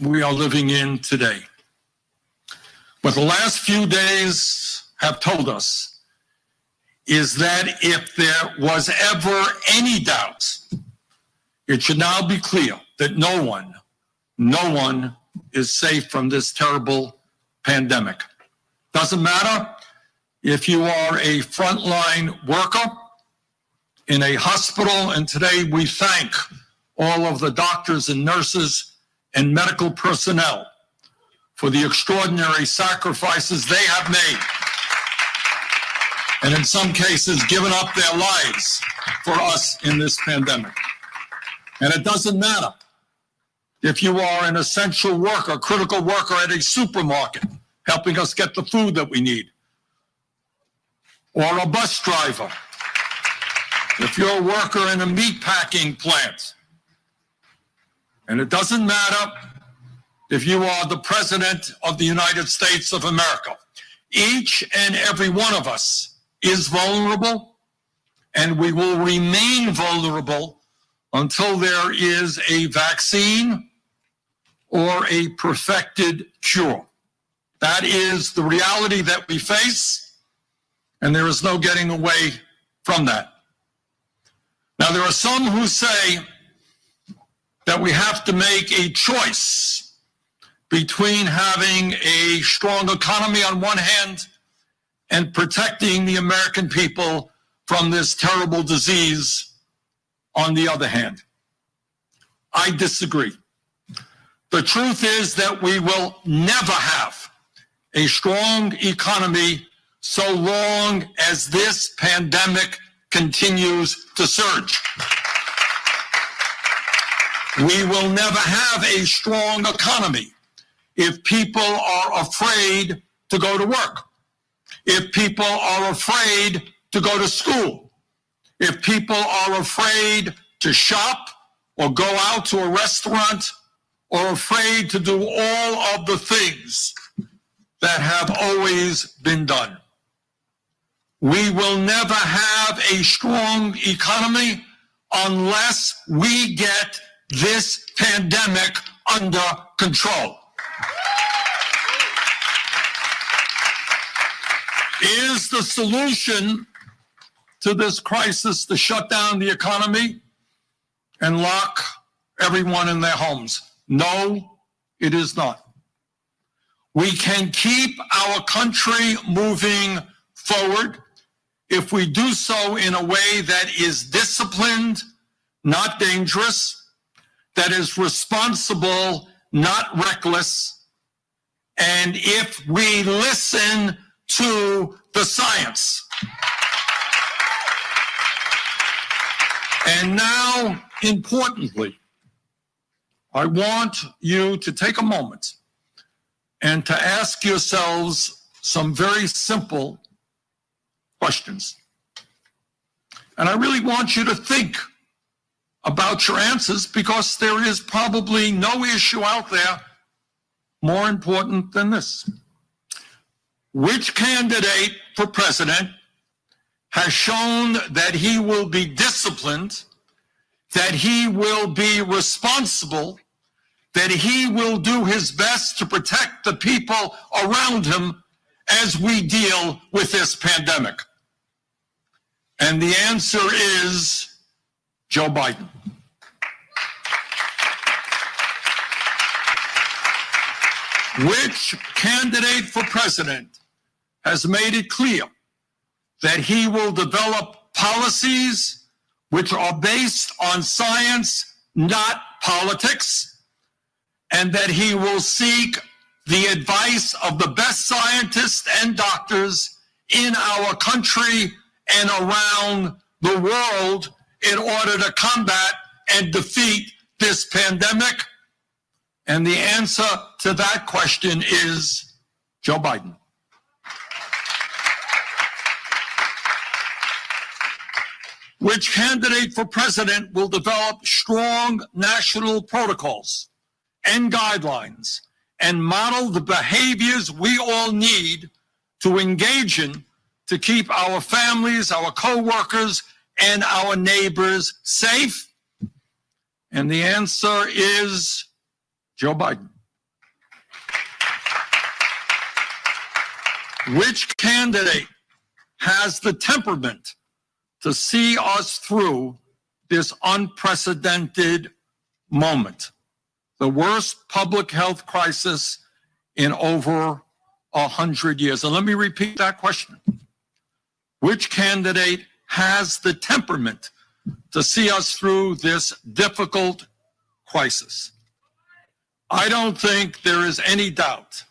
we are living in today. What the last few days have told us is that if there was ever any doubt, it should now be clear that no one is safe from this terrible pandemic. Doesn't matter if you are a frontline worker in a hospital, and today we thank all of the doctors and nurses and medical personnel for the extraordinary sacrifices they have made, and in some cases given up their lives for us in this pandemic. And it doesn't matter if you are an essential worker, critical worker at a supermarket, helping us get the food that we need, or a bus driver, if you're a worker in a meat packing plant, and it doesn't matter if you are the President of the United States of America. Each and every one of us is vulnerable, and we will remain vulnerable until there is a vaccine or a perfected cure. That is the reality that we face, and there is no getting away from that. Now, there are some who say that we have to make a choice between having a strong economy on one hand and protecting the American people from this terrible disease on the other hand. I disagree. The truth is that we will never have a strong economy so long as this pandemic continues to surge. We will never have a strong economy if people are afraid to go to work, if people are afraid to go to school, if people are afraid to shop or go out to a restaurant, or afraid to do all of the things that have always been done. We will never have a strong economy unless we get this pandemic under control. Is the solution to this crisis to shut down the economy and lock everyone in their homes? No, it is not. We can keep our country moving forward if we do so in a way that is disciplined, not dangerous, that is responsible, not reckless, and if we listen to the science. And now, importantly, I want you to take a moment and to ask yourselves some very simple questions. And I really want you to think about your answers, because there is probably no issue out there more important than this. Which candidate for president has shown that he will be disciplined, that he will be responsible, that he will do his best to protect the people around him as we deal with this pandemic? And the answer is Joe Biden. Which candidate for president has made it clear that he will develop policies which are based on science, not politics, and that he will seek the advice of the best scientists and doctors in our country and around the world in order to combat and defeat this pandemic? And the answer to that question is Joe Biden. Which candidate for president will develop strong national protocols and guidelines and model the behaviors we all need to engage in to keep our families, our co-workers, and our neighbors safe? And the answer is Joe Biden. Which candidate has the temperament to see us through this unprecedented moment, the worst public health crisis in over 100 years? And let me repeat that question. Which candidate has the temperament to see us through this difficult crisis? I don't think there is any doubt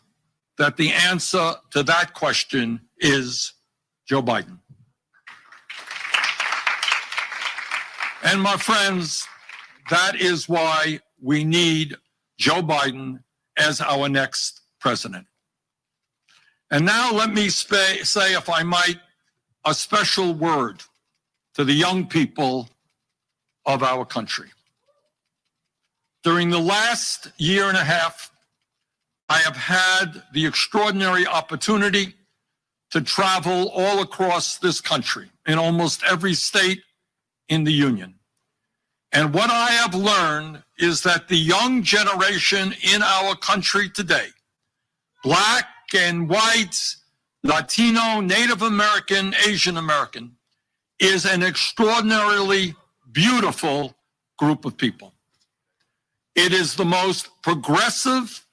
that the answer to that question is Joe Biden. And my friends, that is why we need Joe Biden as our next president. And now let me say, if I might, a special word to the young people of our country. During the last year and a half, I have had the extraordinary opportunity to travel all across this country, in almost every state in the Union. And what I have learned is that the young generation in our country today, Black and white, Latino, Native American, Asian American, is an extraordinarily beautiful group of people. It is the most progressive,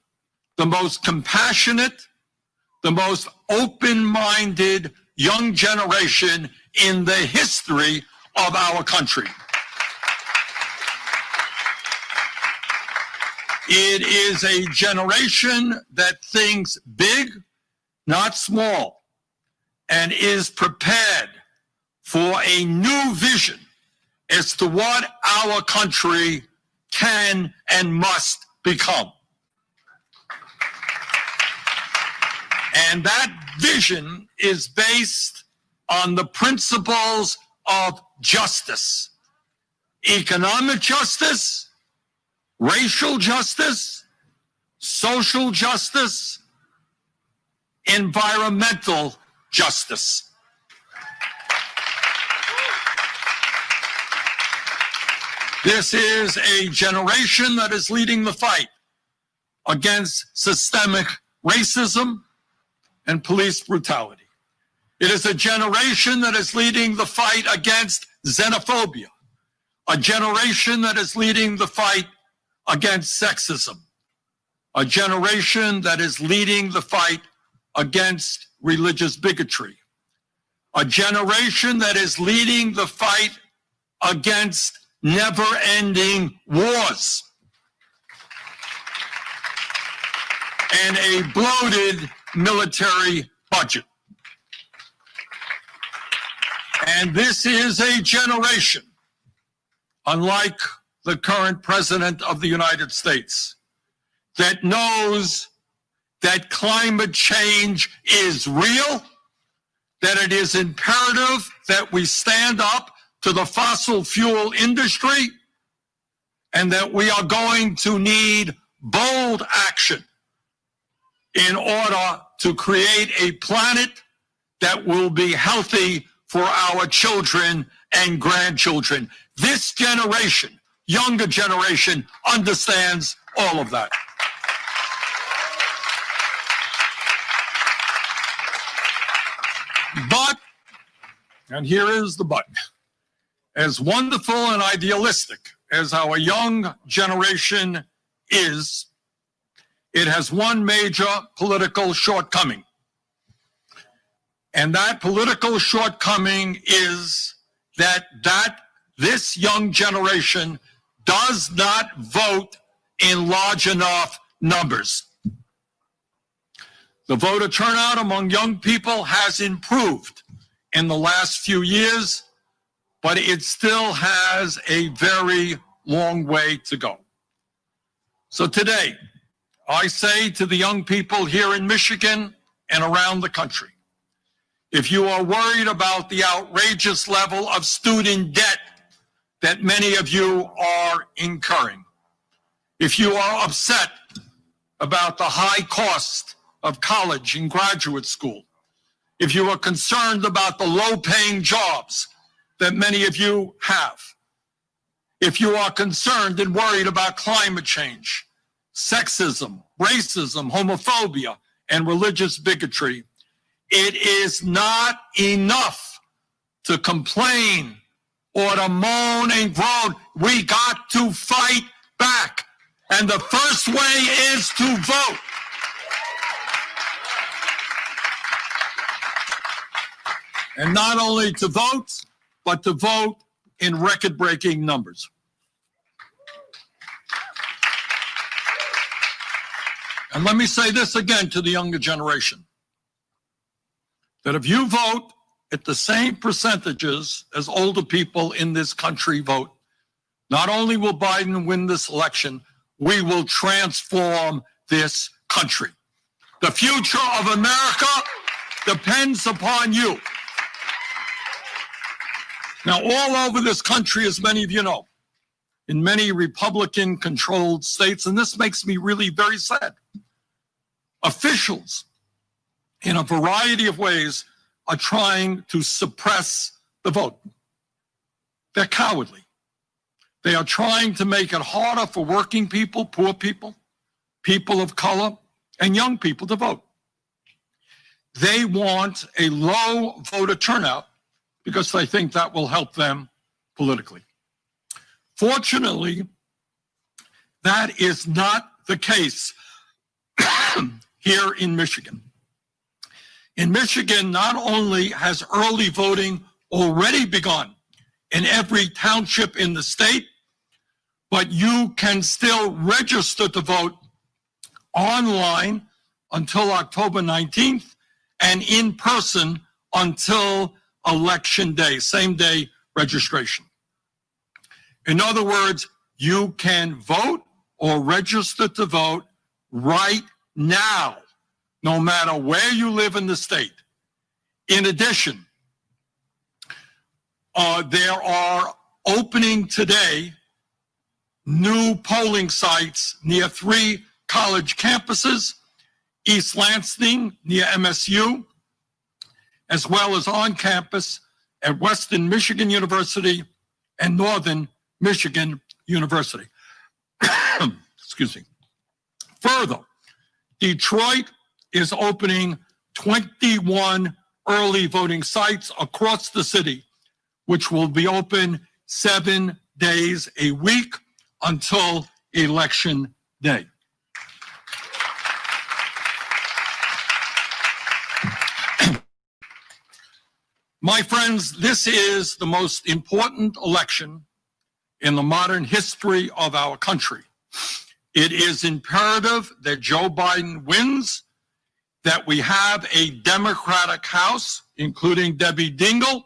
the most compassionate, the most open-minded young generation in the history of our country. It is a generation that thinks big, not small, and is prepared for a new vision as to what our country can and must become. And that vision is based on the principles of justice, economic justice, racial justice, social justice, environmental justice. This is a generation that is leading the fight against systemic racism and police brutality. It is a generation that is leading the fight against xenophobia, a generation that is leading the fight against sexism, a generation that is leading the fight against religious bigotry, a generation that is leading the fight against never-ending wars, and a bloated military budget. And this is a generation, unlike the current president of the United States, that knows that climate change is real, that it is imperative that we stand up to the fossil fuel industry, and that we are going to need bold action in order to create a planet that will be healthy for our children and grandchildren. This generation, younger generation, understands all of that. But, and here is the but, as wonderful and idealistic as our young generation is, it has one major political shortcoming. And that political shortcoming is that this young generation does not vote in large enough numbers. The voter turnout among young people has improved in the last few years, but it still has a very long way to go. So today, I say to the young people here in Michigan and around the country, if you are worried about the outrageous level of student debt that many of you are incurring, if you are upset about the high cost of college and graduate school, if you are concerned about the low-paying jobs that many of you have, if you are concerned and worried about climate change, sexism, racism, homophobia, and religious bigotry, It is not enough to complain or to moan and groan. We got to fight back. And the first way is to vote. And not only to vote, but to vote in record-breaking numbers. And let me say this again to the younger generation, that if you vote at the same percentages as older people in this country vote, not only will Biden win this election, we will transform this country. The future of America depends upon you. Now, all over this country, as many of you know, in many Republican-controlled states, and this makes me really very sad, officials in a variety of ways are trying to suppress the vote. They're cowardly. They are trying to make it harder for working people, poor people, people of color, and young people to vote. They want a low voter turnout because they think that will help them politically. Fortunately, that is not the case here in Michigan. In Michigan, not only has early voting already begun in every township in the state, but you can still register to vote online until October 19th and in person until Election Day, same day registration. In other words, you can vote or register to vote right now, no matter where you live in the state. In addition, there are opening today new polling sites near 3 college campuses, East Lansing near MSU, as well as on campus at Western Michigan University and Northern Michigan University. Excuse me. Further, Detroit is opening 21 early voting sites across the city, which will be open 7 days a week until Election Day. My friends, this is the most important election in the modern history of our country. It is imperative that Joe Biden wins, that we have a Democratic House, including Debbie Dingell,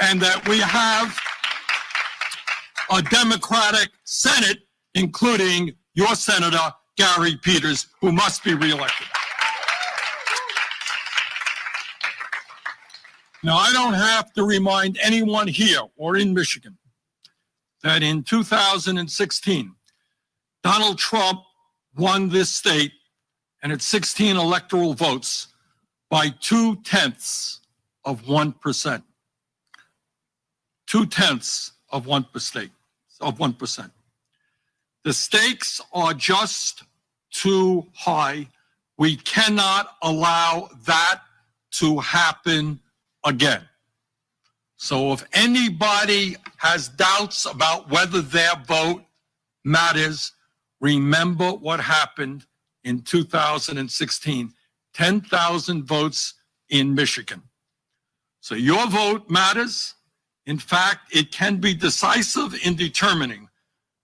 and that we have a Democratic Senate, including your Senator, Gary Peters, who must be reelected. Now, I don't have to remind anyone here or in Michigan that in 2016, Donald Trump won this state and its 16 electoral votes by 0.2%. 0.2%. The stakes are just too high. We cannot allow that to happen again. So if anybody has doubts about whether their vote matters, remember what happened in 2016, 10,000 votes in Michigan. So your vote matters. In fact, it can be decisive in determining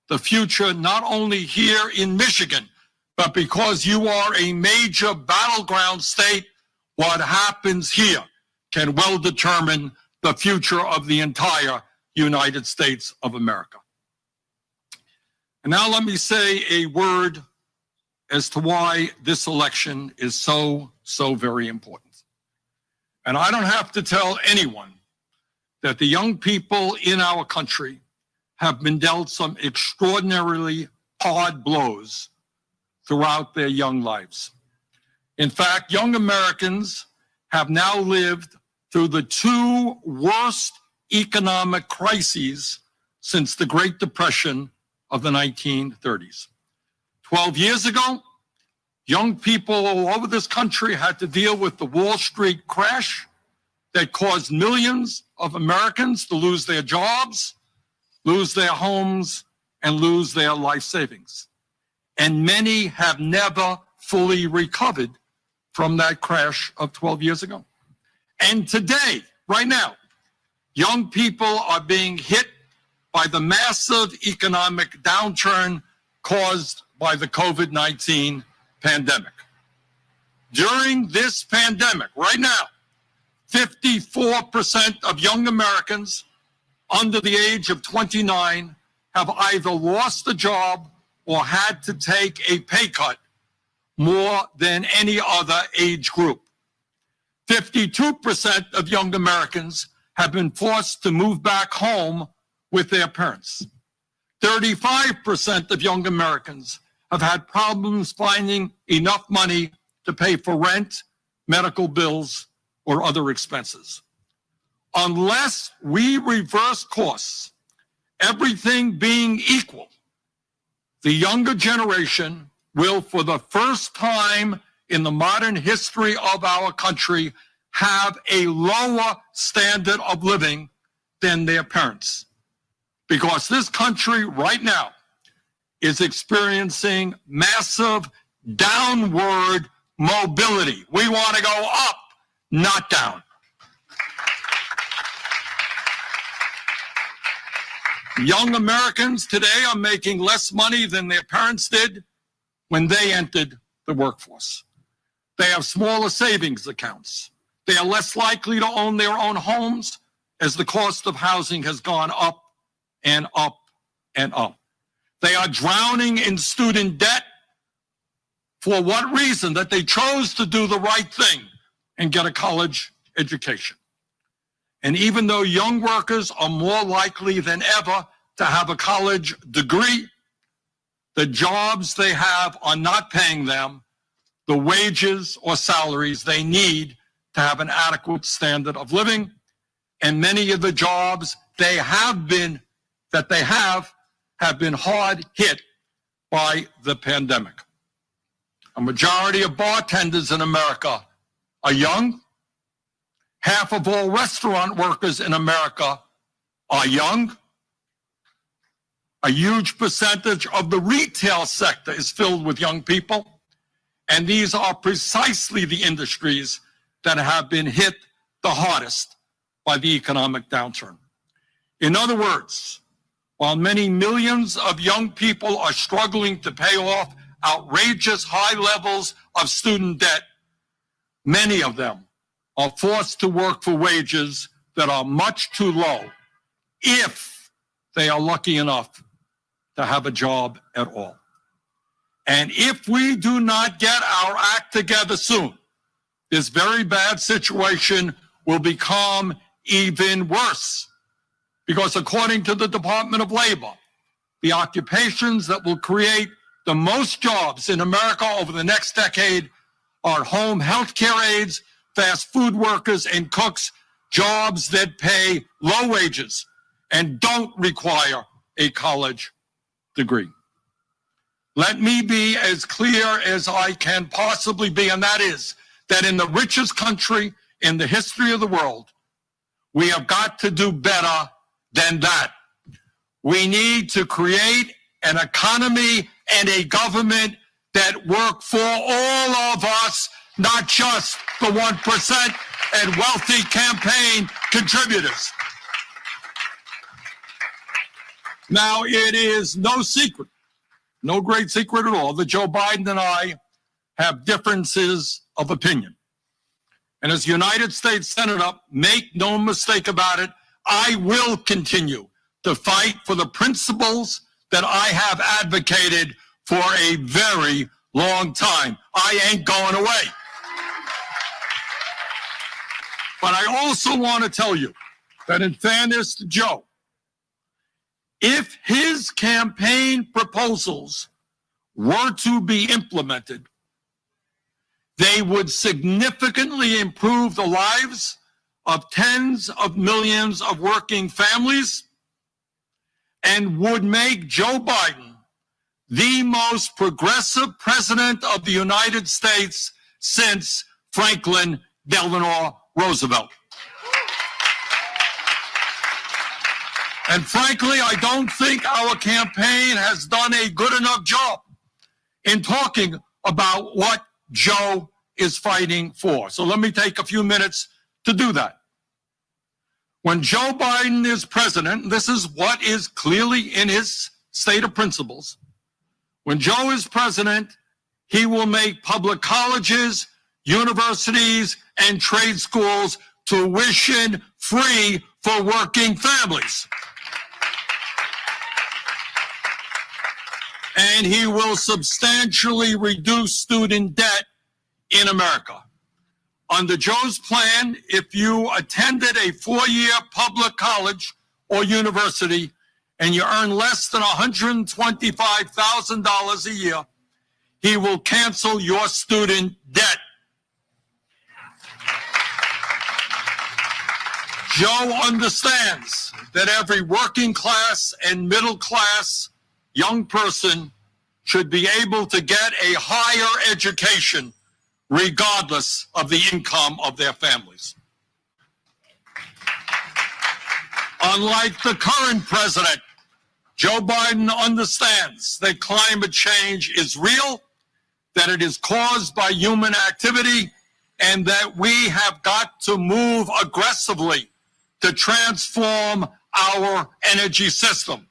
the future, not only here in Michigan, but because you are a major battleground state, what happens here can well determine the future of the entire United States of America. And now let me say a word as to why this election is so very important. And I don't have to tell anyone that the young people in our country have been dealt some extraordinarily hard blows throughout their young lives. In fact, young Americans have now lived through the 2 worst economic crises since the Great Depression of the 1930s. 12 years ago, Young people all over this country had to deal with the Wall Street crash that caused millions of Americans to lose their jobs, lose their homes, and lose their life savings. And many have never fully recovered from that crash of 12 years ago. And today, right now, young people are being hit by the massive economic downturn caused by the COVID-19 pandemic. During this pandemic, right now, 54% of young Americans under the age of 29 have either lost a job or had to take a pay cut more than any other age group. 52% of young Americans have been forced to move back home with their parents. 35% of young Americans have had problems finding enough money to pay for rent, medical bills, or other expenses. Unless we reverse course, everything being equal, the younger generation will, for the first time in the modern history of our country, have a lower standard of living than their parents. Because this country right now is experiencing massive downward mobility. We want to go up, not down. Young Americans today are making less money than their parents did when they entered the workforce. They have smaller savings accounts. They are less likely to own their own homes as the cost of housing has gone up and up and up. They are drowning in student debt. For what reason? That they chose to do the right thing and get a college education. And even though young workers are more likely than ever to have a college degree, the jobs they have are not paying them the wages or salaries they need to have an adequate standard of living. And many of the jobs have been hard hit by the pandemic. A majority of bartenders in America are young. Half of all restaurant workers in America are young. A huge percentage of the retail sector is filled with young people. And these are precisely the industries that have been hit the hardest by the economic downturn. In other words, while many millions of young people are struggling to pay off outrageous high levels of student debt, many of them are forced to work for wages that are much too low, if they are lucky enough to have a job at all. And if we do not get our act together soon, this very bad situation will become even worse. Because according to the Department of Labor, the occupations that will create the most jobs in America over the next decade are home health care aides, fast food workers, and cooks, jobs that pay low wages and don't require a college degree. Let me be as clear as I can possibly be, and that is that in the richest country in the history of the world, we have got to do better than that. We need to create an economy and a government that work for all of us, not just the 1% and wealthy campaign contributors. Now, it is no secret, no great secret at all, that Joe Biden and I have differences of opinion. And as United States Senator, make no mistake about it, I will continue to fight for the principles that I have advocated for a very long time. I ain't going away. But I also want to tell you that in fairness to Joe, if his campaign proposals were to be implemented, they would significantly improve the lives of tens of millions of working families and would make Joe Biden the most progressive president of the United States since Franklin Delano Roosevelt. And frankly, I don't think our campaign has done a good enough job in talking about what Joe is fighting for. So let me take a few minutes to do that. When Joe Biden is president, this is what is clearly in his state of principles. When Joe is president, he will make public colleges, universities, and trade schools tuition free for working families. And he will substantially reduce student debt in America. Under Joe's plan, if you attended a four-year public college or university and you earn less than $125,000 a year, he will cancel your student debt. Joe understands that every working class and middle class young person should be able to get a higher education regardless of the income of their families. Unlike the current president, Joe Biden understands that climate change is real, that it is caused by human activity, and that we have got to move aggressively to transform our energy system.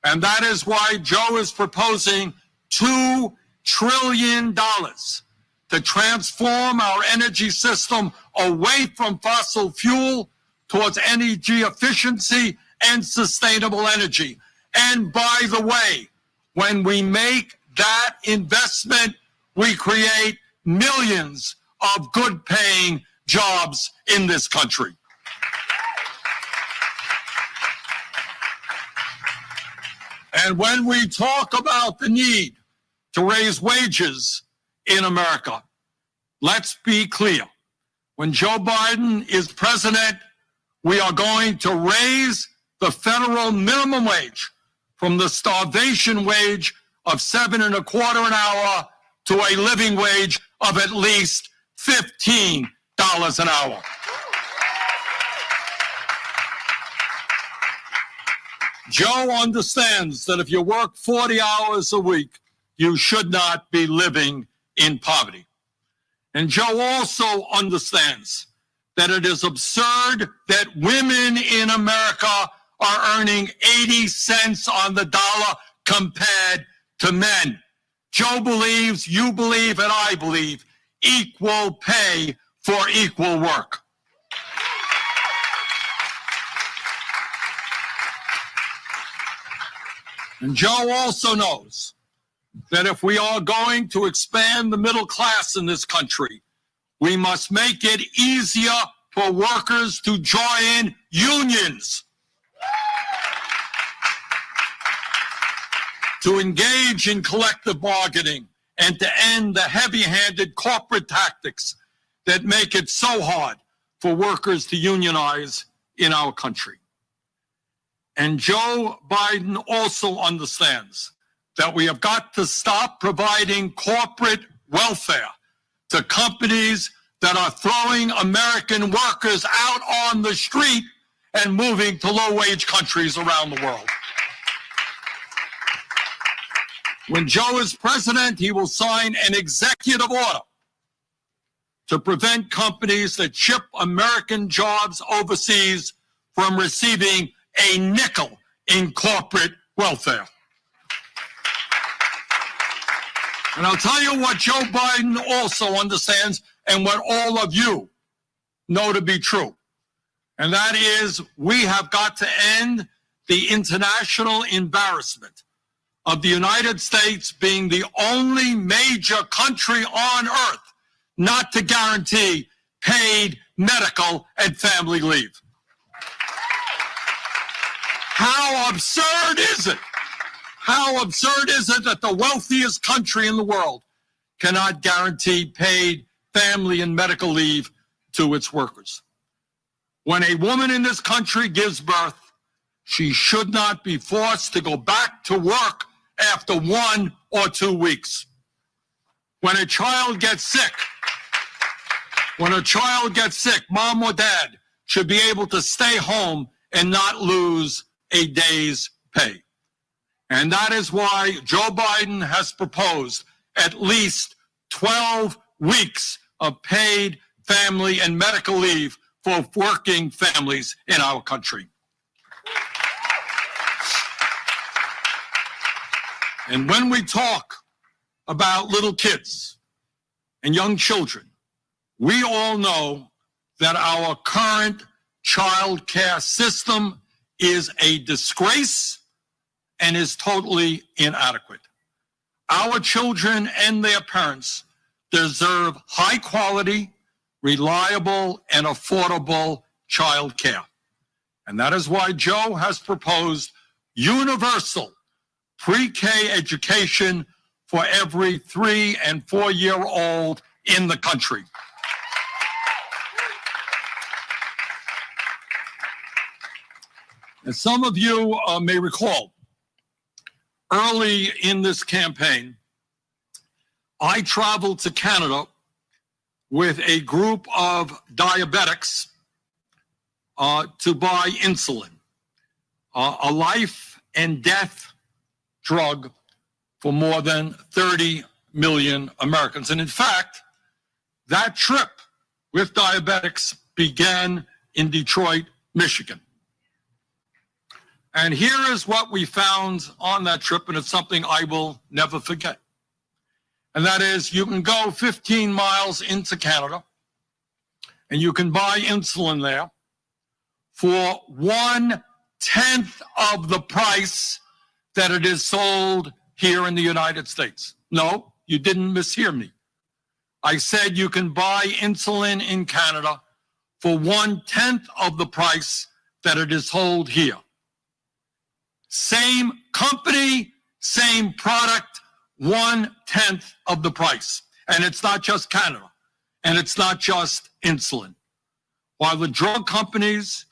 And that is why Joe is proposing $2 trillion to transform our energy system away from fossil fuel towards energy efficiency and sustainable energy. And by the way, when we make that investment, we create millions of good-paying jobs in this country. And when we talk about the need to raise wages in America, let's be clear. When Joe Biden is president, we are going to raise the federal minimum wage from the starvation wage of $7.25 an hour to a living wage of at least $15 an hour. Joe understands that if you work 40 hours a week, you should not be living in poverty. And Joe also understands that it is absurd that women in America are earning 80 cents on the dollar compared to men. Joe believes, you believe, and I believe equal pay for equal work. And Joe also knows that if we are going to expand the middle class in this country, we must make it easier for workers to join unions, to engage in collective bargaining, and to end the heavy-handed corporate tactics that make it so hard for workers to unionize in our country. And Joe Biden also understands that we have got to stop providing corporate welfare to companies that are throwing American workers out on the street and moving to low-wage countries around the world. When Joe is president, he will sign an executive order to prevent companies that ship American jobs overseas from receiving a nickel in corporate welfare. And I'll tell you what Joe Biden also understands and what all of you know to be true. And that is, we have got to end the international embarrassment of the United States being the only major country on earth not to guarantee paid medical and family leave. How absurd is it? How absurd is it that the wealthiest country in the world cannot guarantee paid family and medical leave to its workers? When a woman in this country gives birth, she should not be forced to go back to work after 1 or 2 weeks. When a child gets sick, mom or dad should be able to stay home and not lose a day's pay. And that is why Joe Biden has proposed at least 12 weeks of paid family and medical leave for working families in our country. And when we talk about little kids and young children, we all know that our current child care system is a disgrace and is totally inadequate. Our children and their parents deserve high quality, reliable, and affordable child care. And that is why Joe has proposed universal pre-K education for every 3- and 4-year-old in the country. As some of you may recall, early in this campaign, I traveled to Canada with a group of diabetics to buy insulin, a life and death drug for more than 30 million Americans. And in fact, that trip with diabetics began in Detroit, Michigan. And here is what we found on that trip, and it's something I will never forget. And that is, you can go 15 miles into Canada, and you can buy insulin there for 1/10 of the price that it is sold here in the United States. No, you didn't mishear me. I said you can buy insulin in Canada for 1/10 of the price that it is sold here. Same company, same product, 1/10 of the price. And it's not just Canada, and it's not just insulin. While the drug companies,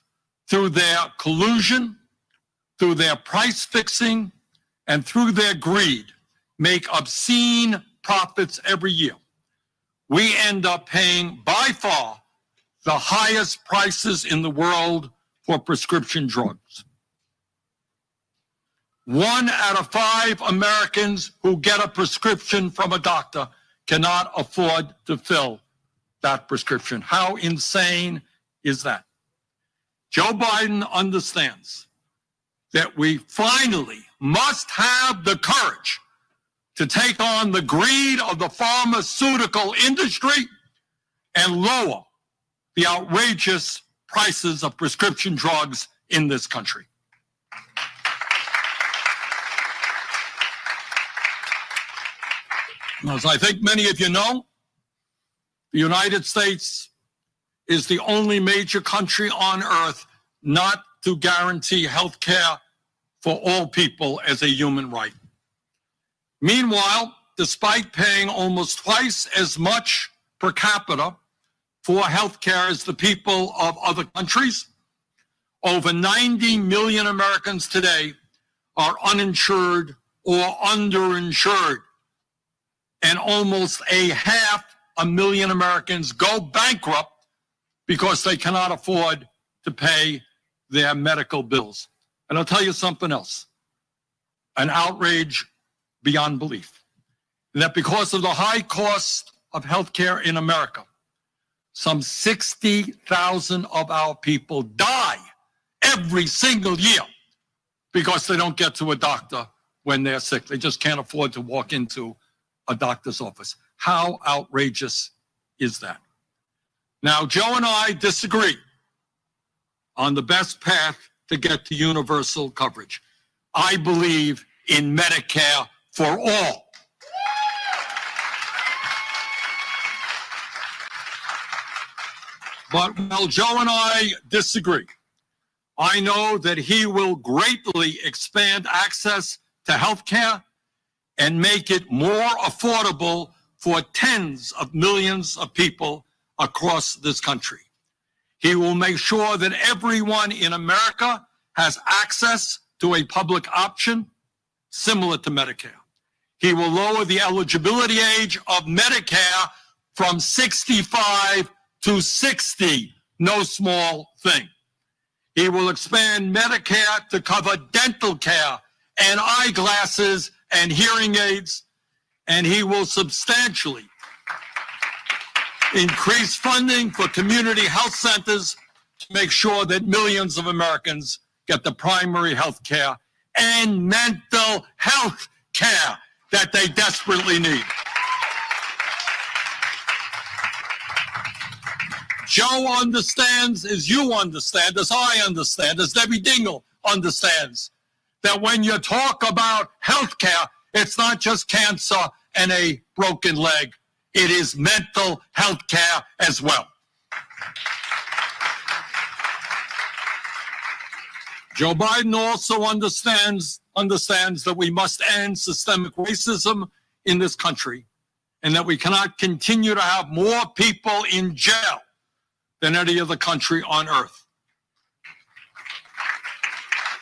through their collusion, through their price fixing, and through their greed, make obscene profits every year, we end up paying by far the highest prices in the world for prescription drugs. 1 out of 5 Americans who get a prescription from a doctor cannot afford to fill that prescription. How insane is that? Joe Biden understands that we finally must have the courage to take on the greed of the pharmaceutical industry and lower the outrageous prices of prescription drugs in this country. As I think many of you know, the United States is the only major country on earth not to guarantee health care for all people as a human right. Meanwhile, despite paying almost twice as much per capita for health care as the people of other countries, over 90 million Americans today are uninsured or underinsured. And almost 500,000 Americans go bankrupt because they cannot afford to pay their medical bills. And I'll tell you something else, an outrage beyond belief, that because of the high cost of healthcare in America, some 60,000 of our people die every single year because they don't get to a doctor when they're sick. They just can't afford to walk into a doctor's office. How outrageous is that? Now, Joe and I disagree on the best path to get to universal coverage. I believe in Medicare for all. But while Joe and I disagree, I know that he will greatly expand access to health care and make it more affordable for tens of millions of people across this country. He will make sure that everyone in America has access to a public option similar to Medicare. He will lower the eligibility age of Medicare from 65 to 60, no small thing. He will expand Medicare to cover dental care and eyeglasses and hearing aids, and he will substantially increase funding for community health centers to make sure that millions of Americans get the primary health care and mental health care that they desperately need. Joe understands, as you understand, as I understand, as Debbie Dingell understands, that when you talk about health care, it's not just cancer and a broken leg. It is mental health care as well. Joe Biden also understands that we must end systemic racism in this country and that we cannot continue to have more people in jail than any other country on earth.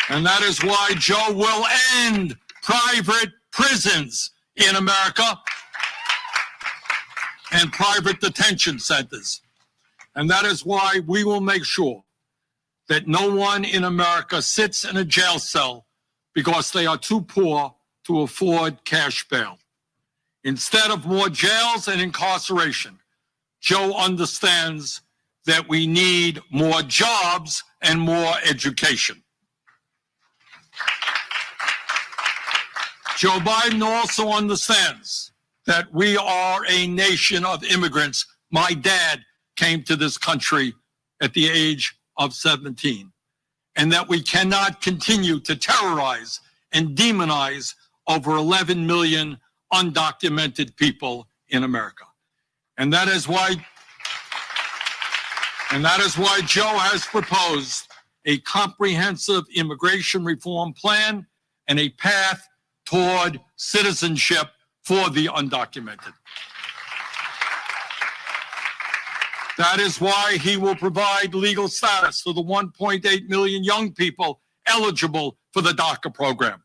And that is why Joe will end private prisons in America and private detention centers. And that is why we will make sure that no one in America sits in a jail cell because they are too poor to afford cash bail. Instead of more jails and incarceration, Joe understands that we need more jobs and more education. Joe Biden also understands that we are a nation of immigrants. My dad came to this country at the age of 17, and that we cannot continue to terrorize and demonize over 11 million undocumented people in America. And that is why Joe has proposed a comprehensive immigration reform plan and a path toward citizenship for the undocumented. That is why he will provide legal status for the 1.8 million young people eligible for the DACA program.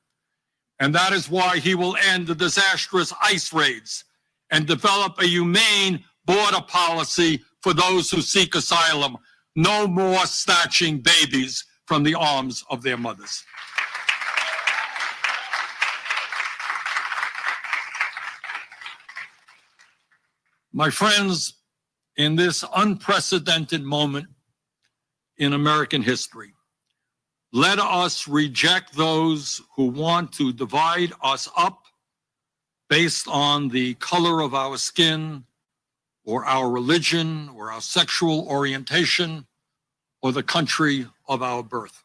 And that is why he will end the disastrous ICE raids and develop a humane border policy for those who seek asylum. No more snatching babies from the arms of their mothers. My friends, in this unprecedented moment in American history, let us reject those who want to divide us up based on the color of our skin, or our religion, or our sexual orientation, or the country of our birth.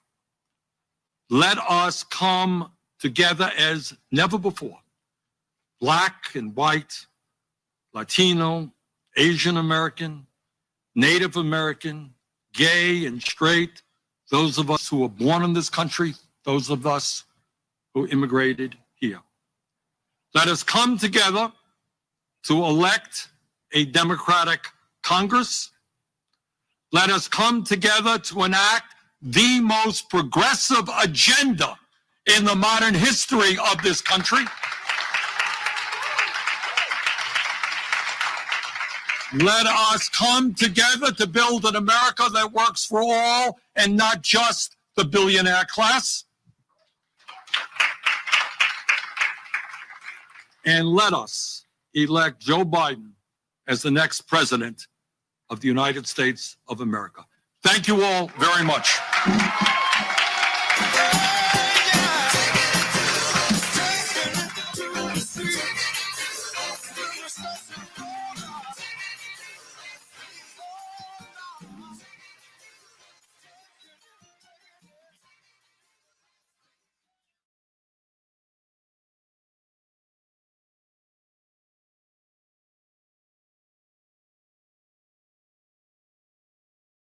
Let us come together as never before, Black and white, Latino, Asian American, Native American, gay and straight, those of us who were born in this country, those of us who immigrated here. Let us come together to elect a Democratic Congress. Let us come together to enact the most progressive agenda in the modern history of this country. Let us come together to build an America that works for all and not just the billionaire class. And let us elect Joe Biden as the next president of the United States of America. Thank you all very much.